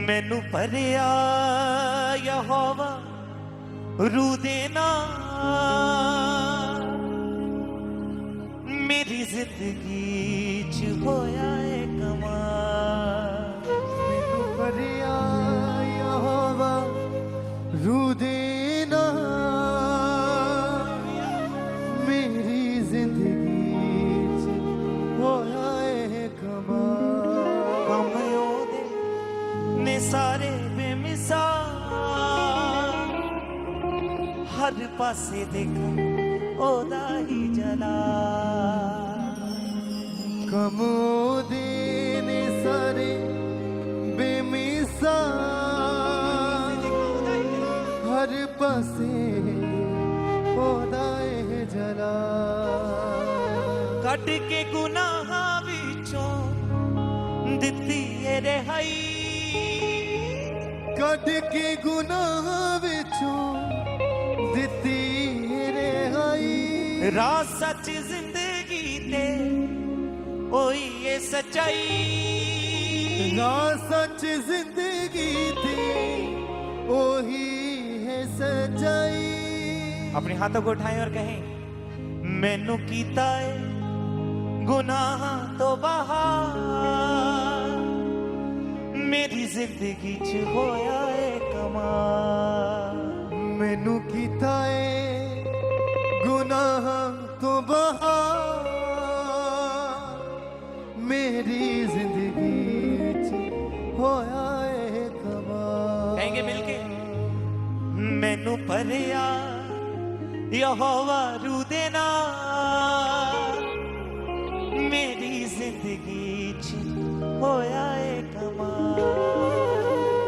मैनू भरिया यहोवा रू देना मेरी जिंदगी च होया है कमाल। मैनू भरिया यहोवा रू देना मेरी जिंदगी च होया है कमाल। कम ओदे ने सारे बेमिसाल हर पासे देखा ओदा ही जलाल। कम ओदे ने सारे बेमिसाल हर पासे ओदा है जलाल। कट के गुनाह विचों दित्ती है रिहाई कट के गुनाह विचों दित्ती रिहाई। राह सच जिंदगी ते ओही ये सच्चाई। राह सच जिंदगी ते ओही है सच्चाई। अपने हाथों को उठाएं और कहें मैनू कीता है गुनाह तो बाहर मेरी जिंदगी च होया है कमाल। मैनू कीता है गुनाह तो बहार मेरी जिंदगी च होया है कमाल। कहेंगे मिलके मैनू भरिया यहोवा रू देना मेरी जिंदगी च होया है कमाल।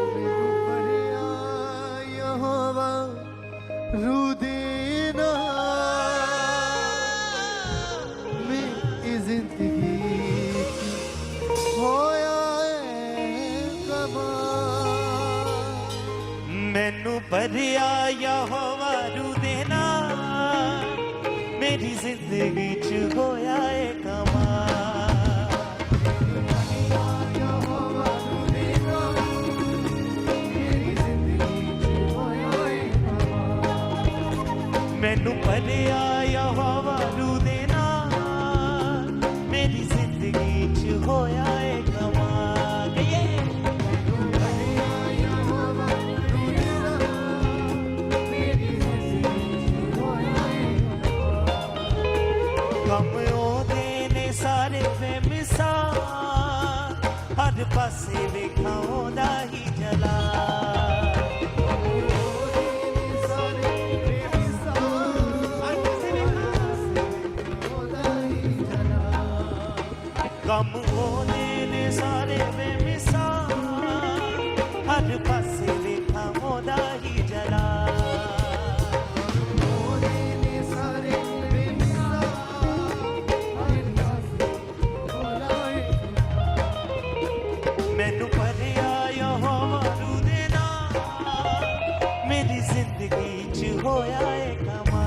मैनू भरिया यहोवा रू देना मेरी जिंदगी च होया है कमाल। मैनू भरिया यहोवा रू देना मेरी जिंदगी च होया है कमाल। मैनू भरिया यहोवा रू देना मेरी जिंदगी च होया है कमाल। कम ओदे ने सारे बेमिसाल हर पासे वेखा ओदा ही जलाल। कम ओदे ने सारे बेमिसाल हर पासे वेखा ओदा ही जलाल। मैनू भरिया यहोवा रू देना मेरी जिंदगी च होया है कमाल।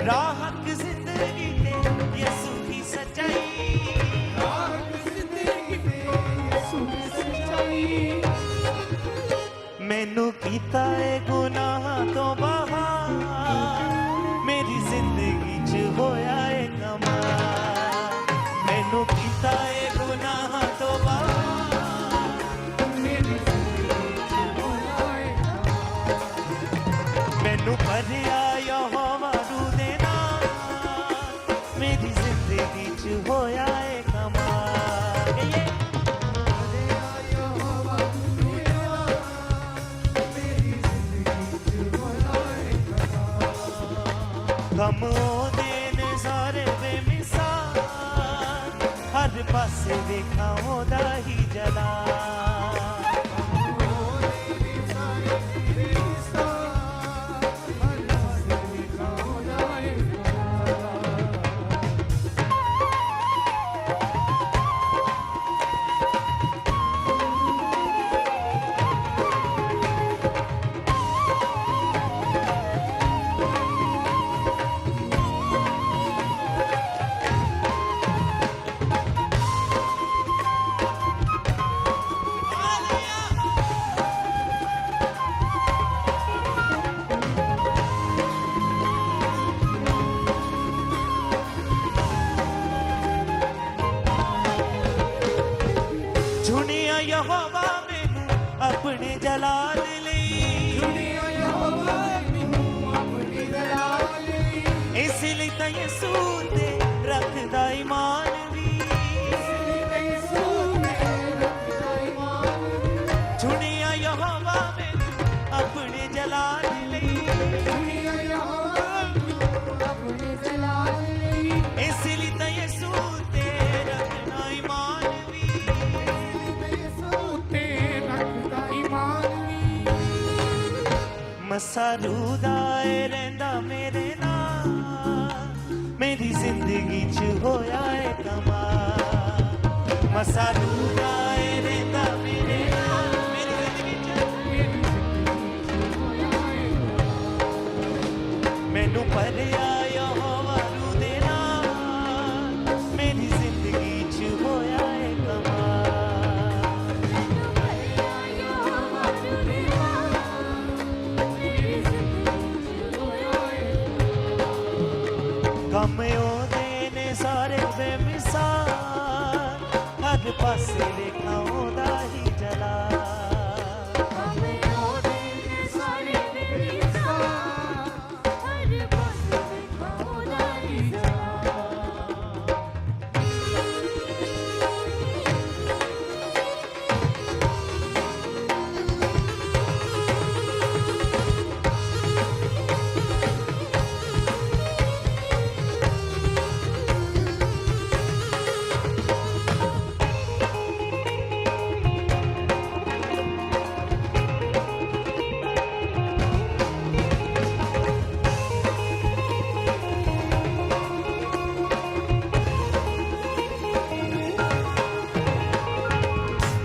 राहत जिंदगी ते यसू की सच्चाई मैनू कीता है गुनाह तो बाहर मेरी जिंदगी च होया है कमाल मैनू कीता है गुनाह तो बाहर मेरी जिंदगी च होया है कमाल मैनू भरिया यहोवा रू दे नाल मेरी जिंदगी च होया है कमाल गम ओदे ने सारे बेमिसाल हर पासे देखा ओदा ही जला चुनिया यहोवा मैनू अपने जलाल इसलिए तो यसू ते रखदा ईमान भी चुनिया यहोवा मैनू अपने जलाल इसलिए तो यसू ते रखदा ईमान मसारूदाए रहंदा मेरे नाल मेरी जिंदगी च होया है कमाल मसारूदाए रहंदा मेरे नाल मेरी जिंदगी च मैनू भरिया यहोवा रू दे नाल मेरी जिंदगी च होया है कमाल गम ओदे ने सारे बेमिसाल हर पासे देखा ओदा ही जला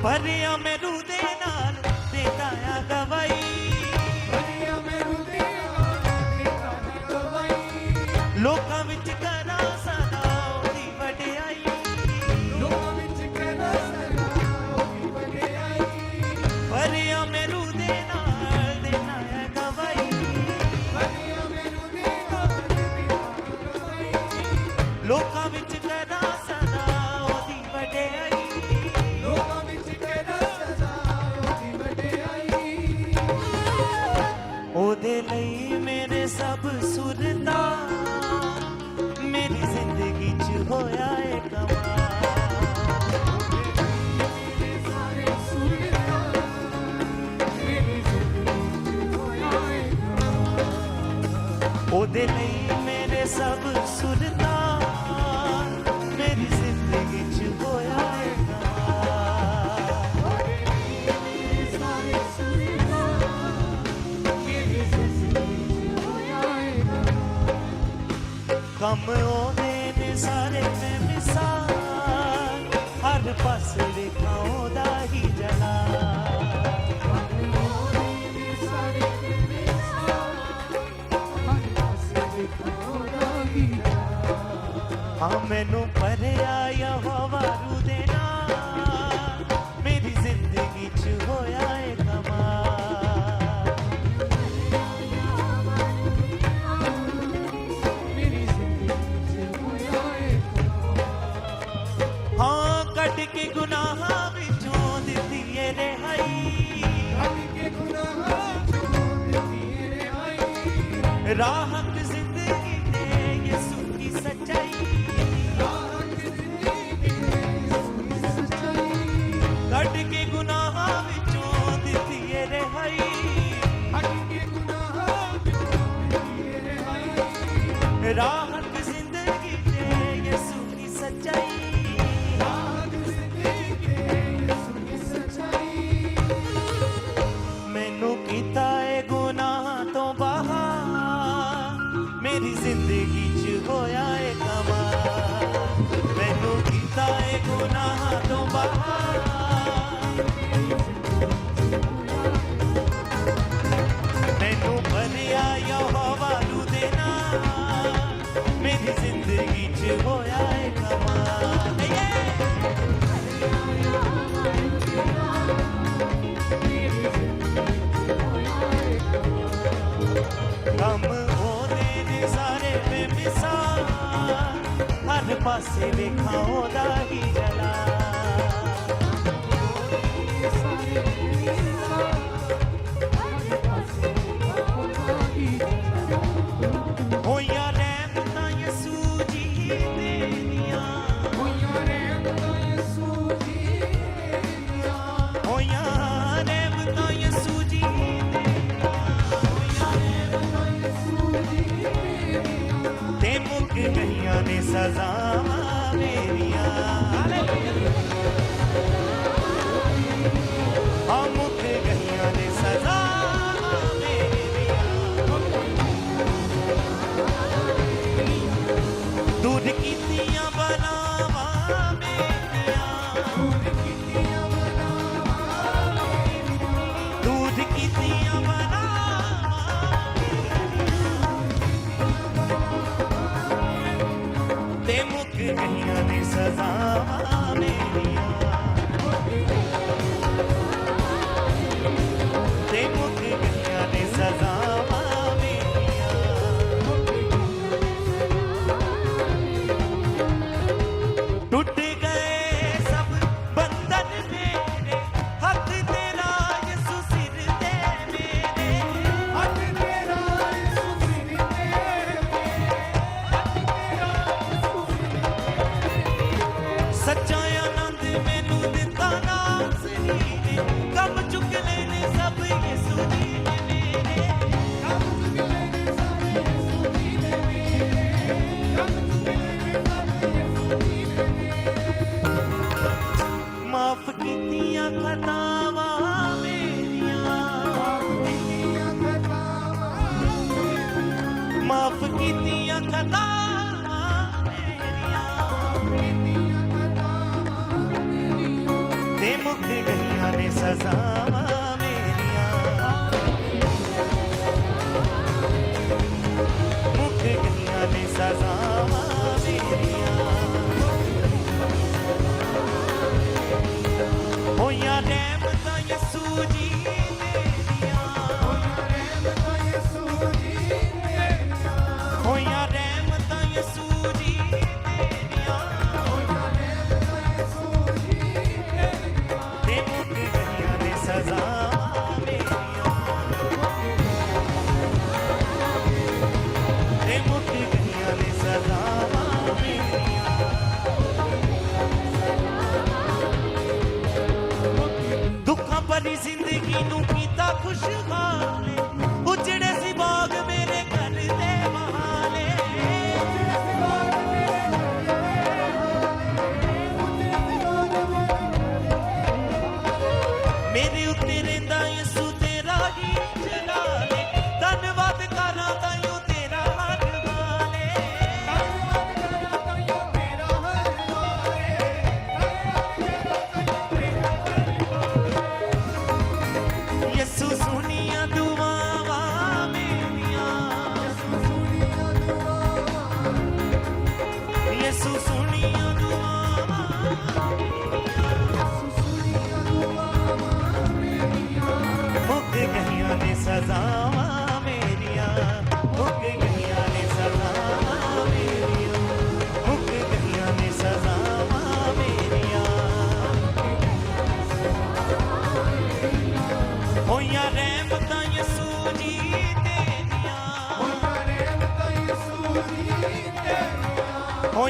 भरिया मेरू दे नाल देता आ गवाई लोकां विच करा सदा ओदी वडियाई भरिया मेरू दे नाल देता आ गवाई लोकां विच करा सदा ओदी वडियाई ओदे लई मेरे सब सुरता मेरी जिंदगी च होया है कमाल ओदे लई मेरे सब सुरता मेरी जिंदगी च होया है कम ओदे ने सारे बेमिसाल हर पासे देखा ओदा ही जला कम ओदे ने हाँ मैनू भरिया यहोवा रू दे नाल मेरी जिंदगी च होया है कमाल हाँ कट के गुनाहां विचों दित्ती है रिहाई राहत जिंदगी दे यीशु की सच्चाई कट के गुनाहां विचों दित्ती है रिहाई राहत जिंदगी दे यीशु की सच्चाई मैनू कीता है गुनाह तो बाहर मेरी जिंदगी च होया है कमाल मैनू कीता है गुनाह तो बाहर मैनू भरिया यहोवा रू दे नाल मेरी जिंदगी च होया है कमाल कम होने ने सारे बेमिसाल हर पासे वेखा ओदा ही जला होया रहमतां यसू जी तेरियां होया रहमतां यसू जी ते मुक गईयां ने सजावां मेरियां हाँ मुक गईयां ने सजावां मेरियां दूर कीतियां बनावां मेरियां दूर कीतियां ते मुक गईयां ने सजावां मेरियां ते मुक गईयां ने सजावां मेरियां टूट गए सब बंधन मेरे हथ तेरा यीशु सिर ते मेरे हथ तेरा यीशु सिर ते सच्चा आनंद मैनू दिता नासरी ने कम चुक लेने सब यीशु जी ने मेरे कम चुक लेने सब यीशु जी ने मेरे कम चुक लेने सब यीशु जी ने मेरे माफ कीतियां खतावां मेरियां माफ कीतियां खतावां ते मुक गईयां ने सजावां मेरियां मुक गईयां ने सजावां मेरियां होया रहमतां यसू जी तेरियां होया रहमतां यसू जी तेरियां ते मुक गईयां ने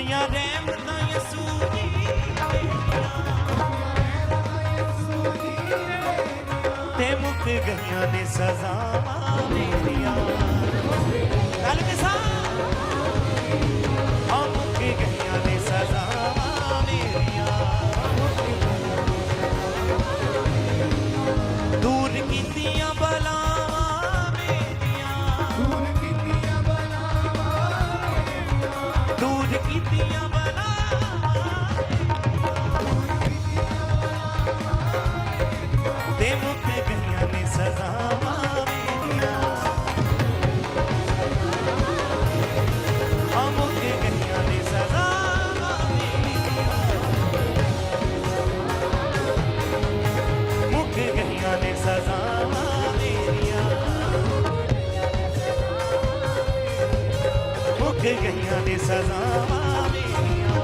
ਹੋਈਆਂ ਰਹਿਮਤਾਂ ਯਿਸੂ ਜੀ ਤੇ ਮੁੱਕ ਗਈਆਂ ਨੇ ਸਜ਼ਾਵਾਂ ਮੇਰੀਆਂ ਗੱਲ ਕਿਸਾ ਆ ਮੁੱਕ ਗਈਆਂ ਨੇ ਸਜ਼ਾਵਾਂ ਮੇਰੀਆਂ ਦੂਰ ਕੀਤੀਆਂ ਬਲਾਵਾਂ ਮੇਰੀਆਂ ਦੂਰ ਕੀਤੀਆਂ ਬਲਾਵਾਂ ਤੇ ਮੁੱਕ ਗਈਆਂ ਨੇ ਸਜ਼ਾਵਾਂ ਮੇਰੀਆਂ ਆ ਮੁੱਕ ਗਈਆਂ ਨੇ ਸਜ਼ਾਵਾਂ ਮੇਰੀਆਂ ਮੁੱਕ ਗਈਆਂ ਨੇ ਸਜ਼ਾਵਾਂ ਮੇਰੀਆਂ ਮੁੱਕ ਗਈਆਂ ਨੇ ਸਜ਼ਾਵਾਂ ਮੇਰੀਆਂ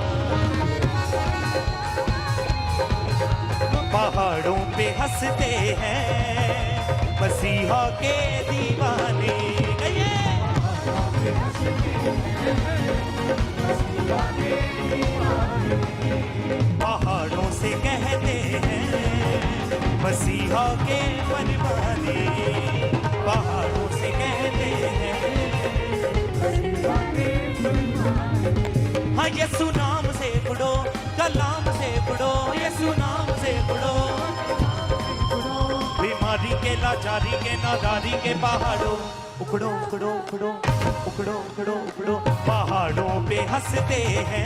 पहाड़ों पे हंसते हैं मसीहा के दीवाने पहाड़ों से कहते हैं मसीहा के परवाने पहाड़ों से कहते हैं हाँ यीशु नाम से पढ़ो कलाम से पढ़ो यीशु नाम से पढ़ो बीमारी के लाचारी के नादारी के पहाड़ों उखड़ो उखड़ो उखड़ो उखड़ो उखड़ो उखड़ो पहाड़ों पे हंसते हैं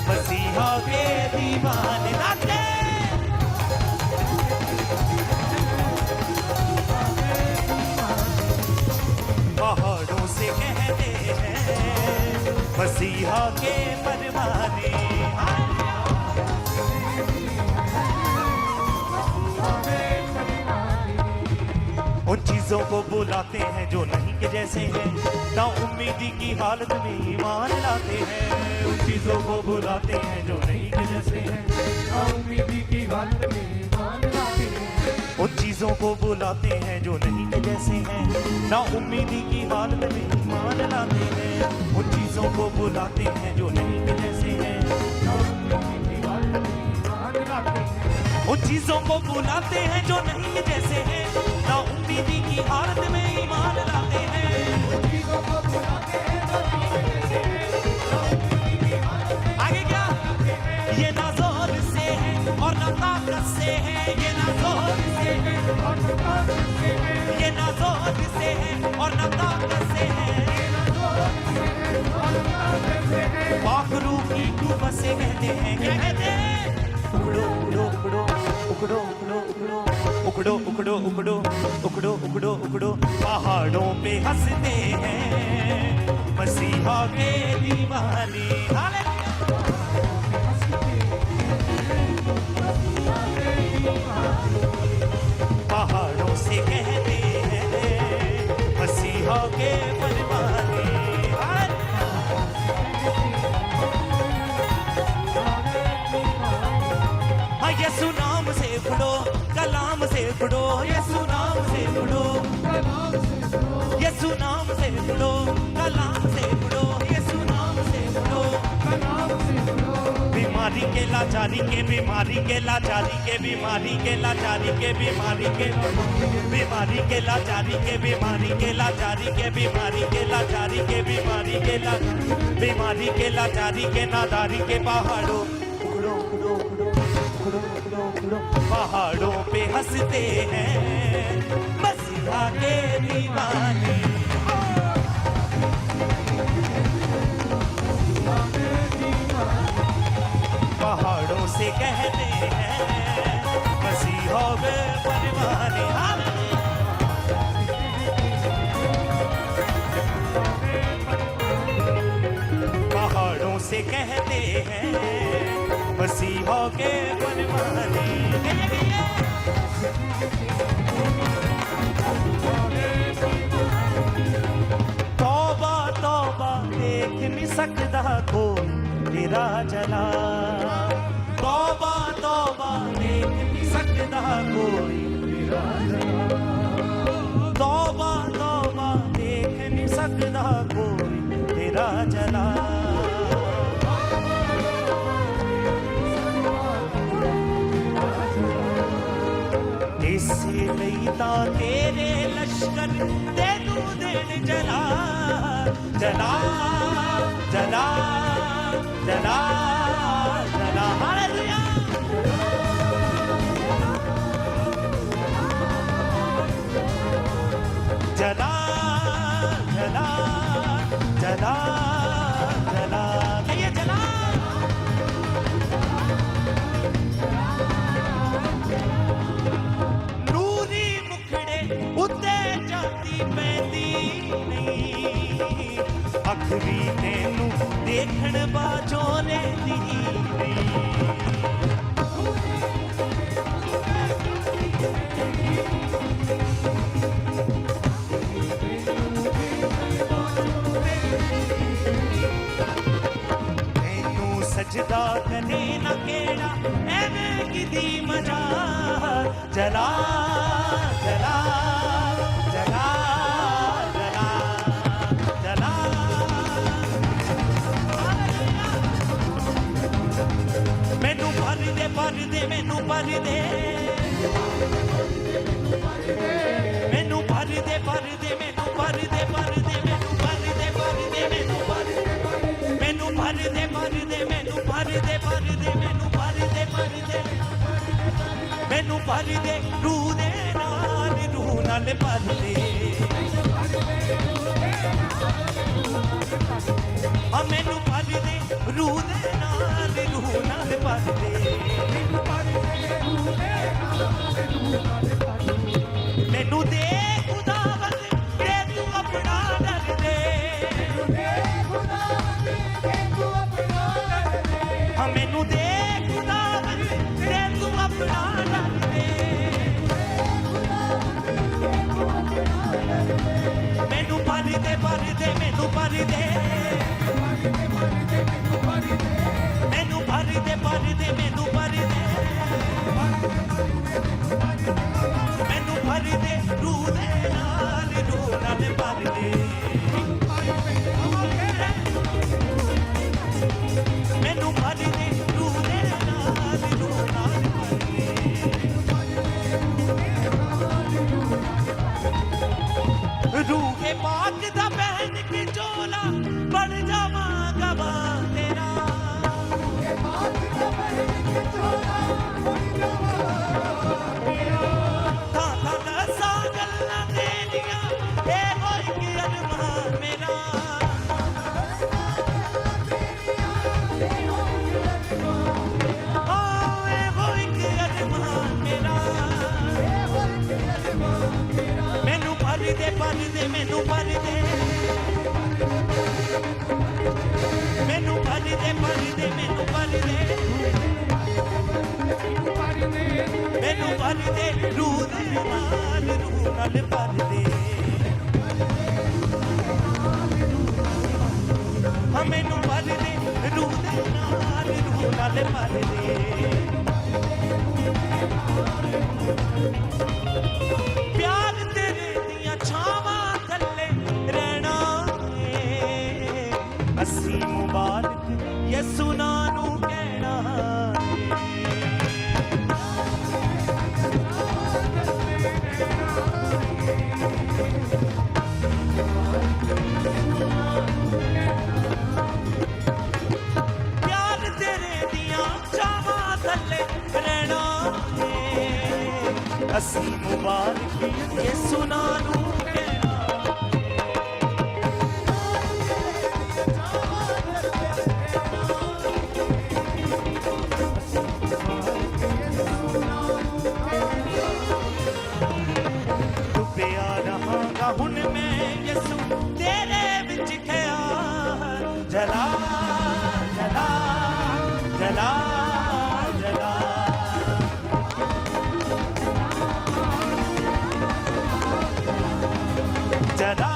मसीहा के दीवाने नाचते पहाड़ों से कहते हैं मसीहा के परवाने उन चीजों को बुलाते हैं जो नहीं के जैसे हैं ना उम्मीदी की हालत में ईमान लाते हैं उन चीजों को बुलाते हैं जो नहीं के जैसे हैं ना उम्मीदी की हालत में ईमान लाते हैं उन चीजों को बुलाते हैं जो नहीं के जैसे हैं ना उम्मीदी की हालत में ईमान लाते हैं उन चीजों को बुलाते हैं जो नहीं के जैसे हैं ना उम्मीदी की हालत में ईमान लाते हैं उन चीजों को बुलाते हैं जो नहीं के जैसे हैं ना उम्मीदी की हालत में ईमान लाते हैं चीजों को बुलाते हैं जो नहीं के जैसे हैं ना उम्मीदी की हालत में आगे क्या ये ना जोर से है और ना ताकत से है ये ना जोर से है और ताकत से है ये ना जोर से है और ना ताकत से है और ताकत से है पाक रूह की कुव्वत से कहते हैं क्या कहते हैं उखड़ो उखड़ो उखड़ो उखड़ो उखड़ो उखड़ो उखड़ो उखड़ो उखड़ो उखड़ो पहाड़ों पे हंसते हैं मसीहा के दीवाने पहाड़ों से कहते हैं मसीहा के परवाने हाँ यीशु नाम से पढ़ो कलाम से पढ़ो यीशु नाम से पढ़ो यीशु नाम से पढ़ो कलाम से पढ़ो यीशु नाम से पढ़ो बीमारी के लाचारी के बीमारी के लाचारी के बीमारी के लाचारी के बीमारी के बीमारी के लाचारी के बीमारी के लाचारी के बीमारी के लाचारी के बीमारी के बीमारी के लाचारी के नादारी के पहाड़ों उखड़ो उखड़ो उखड़ो उखड़ो उखड़ो पहाड़ों पे हंसते हैं मसीहा के दीवाने पहाड़ों से कहते हैं मसीहा के परवाने पहाड़ों से कहते हैं मसीहा के परवाने तौबा तौबा देख नहीं सकता कोई तेरा जला तौबा तौबा देख नहीं सकता कोई तेरा जला तौबा तौबा देख नहीं सकता कोई तेरा जला ਅਸੀਂ ਤਾਂ ਤੇਰੇ ਲਸ਼ਕਰ ਤੈਨੂੰ ਦੇਣ ਜਲਾ ਜਲਾ ਜਲਾ ਜਲਾ ਜਲਾ ਹਾਲੇਲੂਇਆ ਜਲਾ ਜਲਾ ਜਲਾ ਜਲਾ ਕਹੀਏ ਜਲਾ ਨੂਰੀ ਮੁਖੜੇ ਉੱਤੇ ਜਾਂਦੀ ਪੈਂਦੀ ਨਹੀਂ ਅੱਖ ਵੀ ਤੈਨੂੰ ਦੇਖਣ ਬਾਝੋਂ ਰਹਿੰਦੀ ਨਹੀਂ ਤੈਨੂੰ ਸਜਦਾ ਕਰੇ ਨਾ ਕਿਹੜਾ ਐਵੇਂ ਕਿਦੀ ਮਜਾ ਜਲਾ ਜਲਾ ਜਲਾ ਜਲਾ ਜਲਾ ਮੈਨੂੰ ਭਰ ਦੇ ਮੈਨੂੰ ਭਰ ਦੇ ਮੈਨੂੰ ਭਰ ਦੇ ਮੈਨੂੰ ਭਰ ਦੇ ਮੈਨੂੰ ਭਰ ਦੇ ਮੈਨੂੰ ਭਰ ਦੇ ਮੈਨੂੰ ਭਰ ਦੇ ਮੈਨੂੰ ਭਰ ਦੇ ਮੈਨੂੰ ਭਰ ਦੇ ਮੈਨੂੰ ਭਰ ਦੇ ਰੂਹ ਨਾਲ ਭਰ ਦੇ ਆ ਮੈਨੂੰ ਭਰ ਦੇ ਰੂਹ ਨਾਲ ਭਰ ਦੇ ਮੈਨੂੰ ਦੇ ਖੁਦਾਵੰਦ ਤੇ ਤੂੰ ਆਪਣਾ ਡਰ ਦੇ ਹਾਂ ਮੈਨੂੰ ਦੇ ਖੁਦਾਵੰਦ ਤੇ ਤੂੰ ਆਪਣਾ ਡਰ ਦੇ ਮੈਨੂੰ ਭਰ ਦੇ ਮੈਨੂੰ ਭਰ ਦੇ ਮੈਨੂੰ ਭਰ ਦੇ ਮੈਨੂੰ ਭਰ ਦੇ ਮੈਨੂੰ ਭਰ ਦੇ ਰੂਹ ਨਾਲ ਭਰ ਦੇ ਮੈਨੂੰ ਭਰ ਦੇ ਰੂਹ ਨਾਲ ਭਰ ਦੇ ਰੂਹ ਕੇ ਪਾਕ ਦਾ ਪਹਿਨ ਕੇ ਚੋਲਾ ਬਣ ਜਾਵਾਂਗਾ ਵਾ ਤੇਰਾ ਮੈਨੂੰ ਭਰ ਦੇ ਮੈਨੂੰ ਭਰ ਦੇ ਮੈਨੂੰ ਭਰ ਦੇ ਮੈਨੂੰ ਭਰ ਦੇ ਮੈਨੂੰ ਭਰ ਦੇ ਰੂਹ ਨਾਲ ਭਰ ਦੇ ਹਾਂ ਮੈਨੂੰ ਭਰ ਦੇ ਰੂਹ ਨਾਲ ਭਰ ਦੇ ਪਿਆਰ ਤੇਰੇ ਦੀਆਂ ਛਾਵਾਂ ਥੱਲੇ ਰਹਿਣਾ ਏ ਅਸੀਂ ਮੁਬਾਰਕ ਯਿਸੂ ਨਾਂ ਨੂੰ ਕਹਿਣਾ ਪਿਆਰ ਤੇਰੇ ਦੀਆਂ ਛਾਵਾਂ ਥੱਲੇ ਰਹਿਣਾ ਅਸੀਂ ਮੁਬਾਰਕ ਯਿਸੂ ਨਾਂ ਨੂੰ ਕਹਿਣਾ ਡੁੱਬਿਆ ਰਹਾਂਗਾ ਹੁਣ ਮੈਂ ਯਿਸੂ ਤੇਰੇ ਵਿੱਚ ਖਿਆਲ ਜਲਾ ਜਲਾ ਜਲਾ ਜਲਾ जला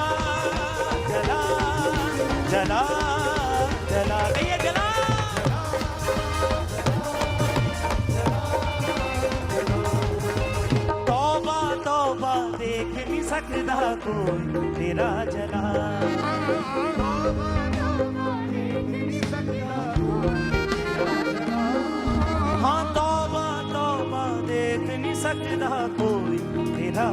जला जला जला ये जला तौबा तौबा देख नहीं सकता कोई तेरा जला हाँ तौबा तौबा देख नहीं सकता कोई तेरा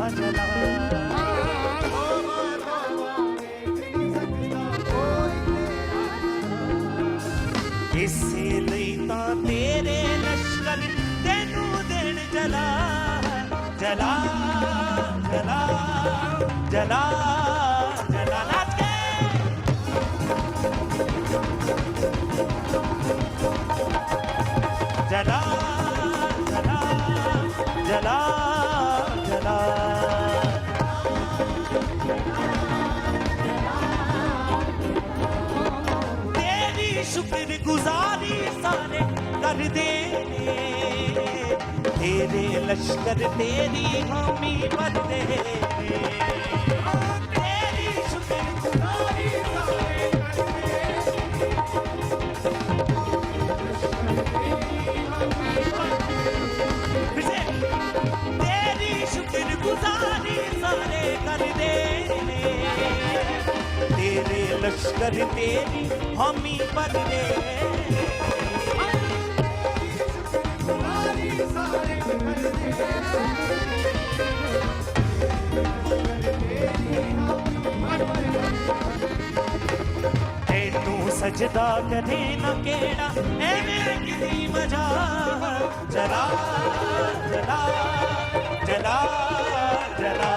तेरे लश्कर तेरी हामी भरते ने तेरी शुक्रगुजारी सारे तेरी शुक्रगुजारी सारे करते ने तेरे लश्कर तेरी हामी भरते तेनू सजदा करे न केड़ा एवें किदी मजा जला जला जला जला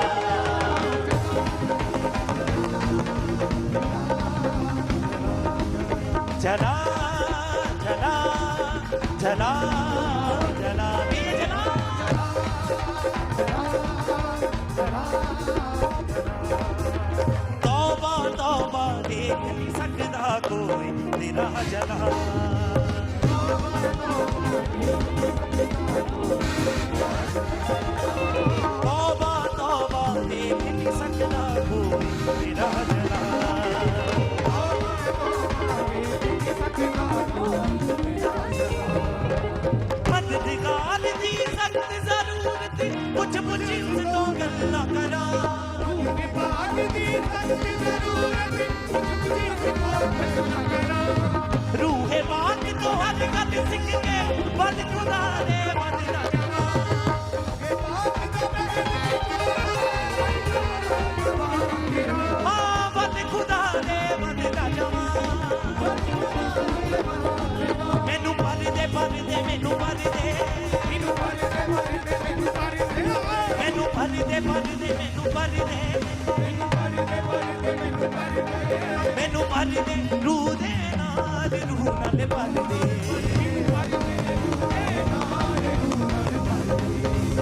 जला जला जला जला ये जला तौबा तौबा देख नहीं सकता कोई तेरा जला तौबा तौबा देख नहीं सकता कोई तेरा जला मददगार दी सख्त जरूरत कुछ मुझसे तो गल्ला करा बाग दी सख्त जरूरत रूहे बाग तो हद गद सिख के बद खुदा रे बद राजा हाँ बद खुदा रे बद राजा मैनू भर दे मैनू भर दे मैनू भर दे मैनू भर दे मैनू भर दे मैनू भर दे मैनू भर दे रूह दे नाल भर दे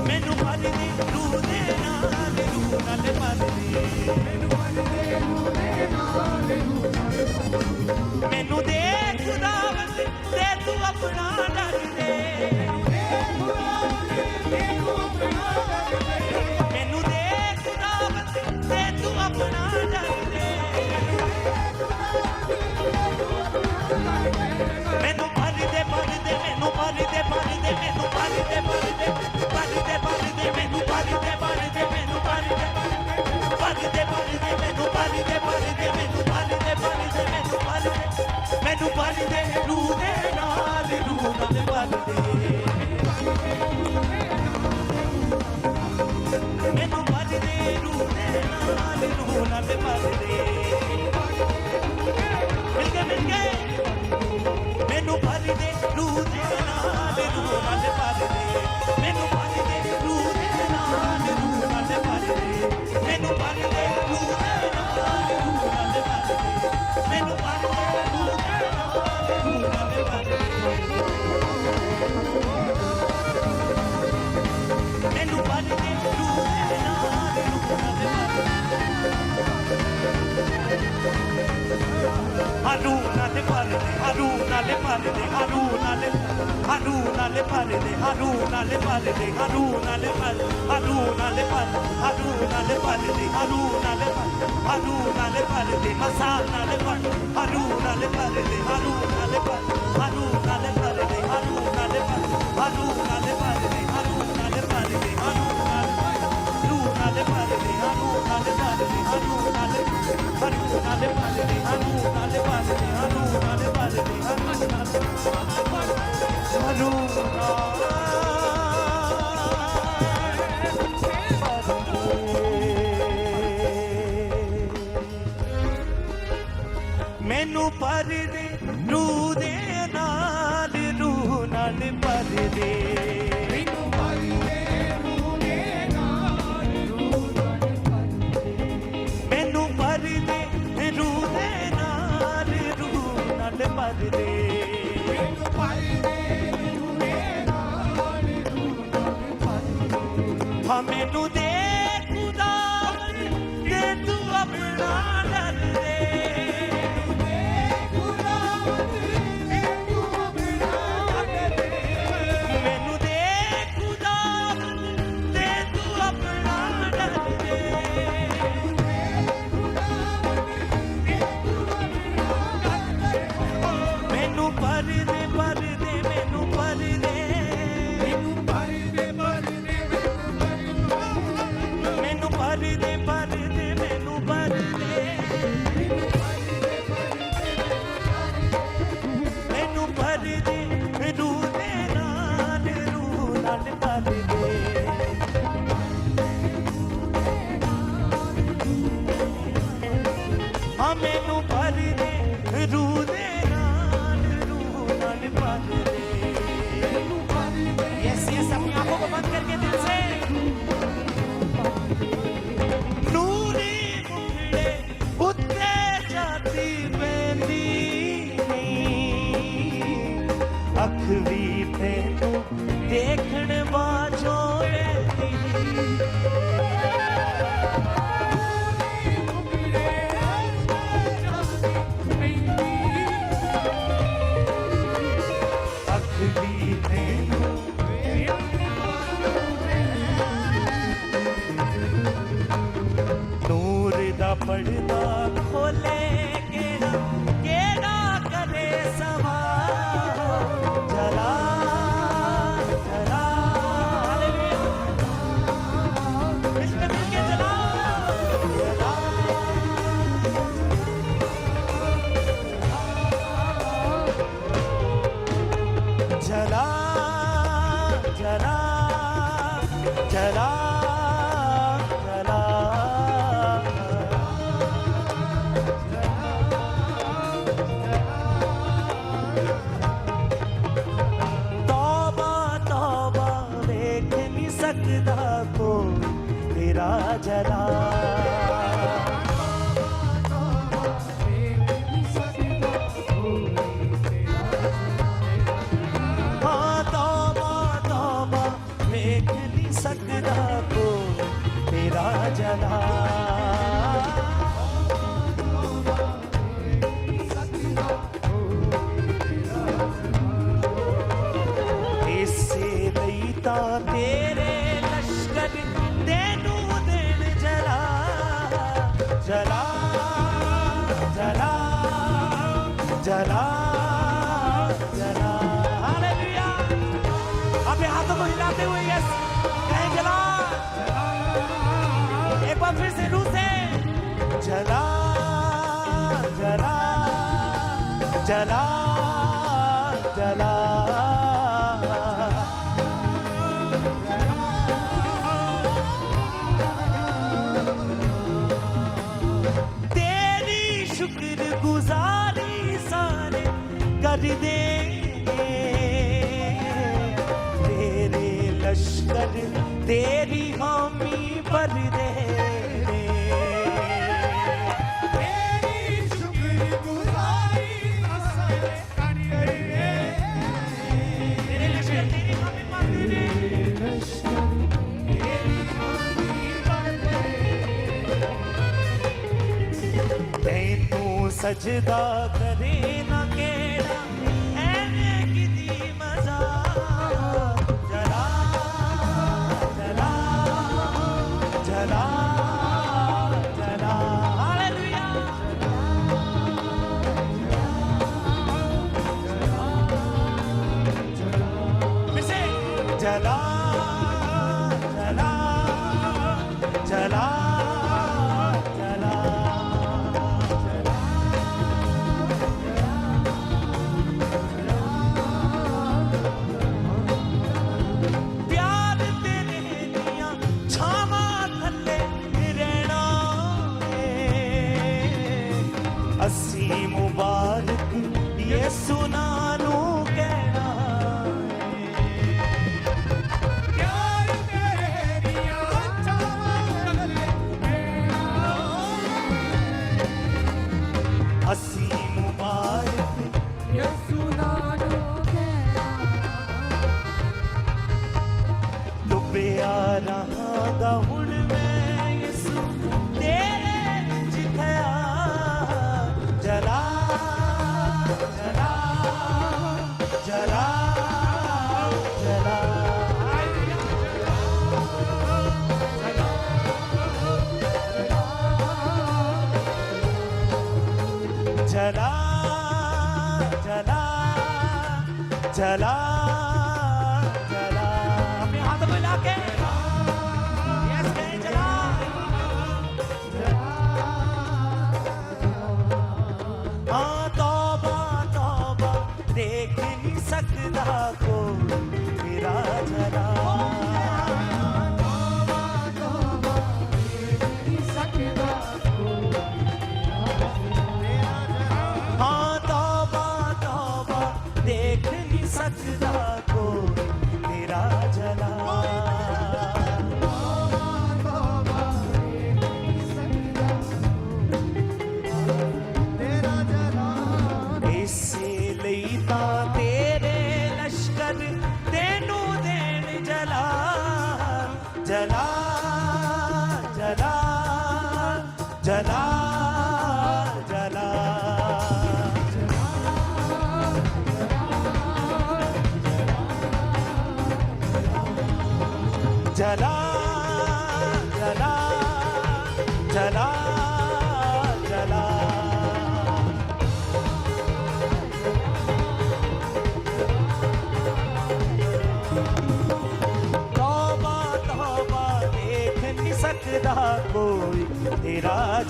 मैनू भर दे रूह दे नाल भर दे मैनू दे खुदावंद दे तू अपना डर दे मैनू दे खुदावंद दे तू अपना डर दे मैनू भर दे मैनू भर दे मैनू भर दे मैनू भर दे मैनू भर दे मैनू भर दे मैनू भर दे मैनू भर दे मैनू भर दे रूह दे नाल भर दे मैनू भर दे रूह दे नाल भर दे मिल गए मैनू भर दे रूह दे नाल भर दे मैनू भर दे रूह दे नाल भर दे मैनू भर दे रूह दे नाल भर दे मैनू भर दे रूह दे नाल भर दे मैनू भर दे रूह दे नाल हारून नाल भर दे हारून नाल भर दे हारून नाल भर दे हारून नाल भर दे हारून नाल भर हारून नाल भर हारून नाल भर दे हारून नाल भर दे मसान नाल भर हारून नाल भर दे हारून नाल भर हारून नाल भर दे हारून नाल भर हारून नाल भर दे हारून नाल भर दे हारून नाल रूह नाल भर दे हारून नाल भर दे हारून नाल भर दे हारून नाल भर दे हारून नाल भर दे हारून नाल मैनू भर दे रूह दे नाल भर दे मैनू भर दे रूह दे नाल भर दे हाँ मैनू दे खुदा दे तू अपना डर दे मैनू दे खुदा ਹਾਂ ਮੈਨੂੰ ਭਰ ਦੇ ਰੂਹ ਦੇ ਨਾਲ ਭਰ ਦੇ यस यस अपनी आंखों को बंद करके दिल से नूरी मुखड़े उत्ते जाती बेंदी अख भी तेनू देखण बाजो रहती अख भी तेनू नूर दा पड़दा खोले केड़ा करे सवा जला जला हालेलुया इसमें मिलके जला जला जला जला जला सकदा को तेरा जला हाँ तौबा तौबा देख नहीं सकदा को तेरा जला इससे दैता तेरे तेनू देन जला जला जला जला जला हालेलुया अपने हाथों को हिलाते हुए यस कहें जला एक बार फिर से रूह से जला जला जला जला गुजारी सारे कर देंगे तेरे लश्कर तेरी हामी भर देंगे तेरी शुक्रगुजारी सारे कर देंगे तेरे लश्कर तेरी हामी भर देंगे तेरी हामी भर देंगे सजदा करे ना केड़ा ऐने किदी मजा जला जला जला जला हालेलुया फिर से जला जला जला अस्सी मुबारक ये सुनानू कहना प्यार तेरिया अस्सी मुबारक ये सुनानू कहना डुबिया रहा दा हुण मैं यसू तेरे जिथया जला जला जला जला जला जला जला जला अपने हाथ में लाके यस कहीं जला हाँ तौबा तौबा देख नहीं सकदा को तेरा जला तौबा तौबा देख नहीं सकदा को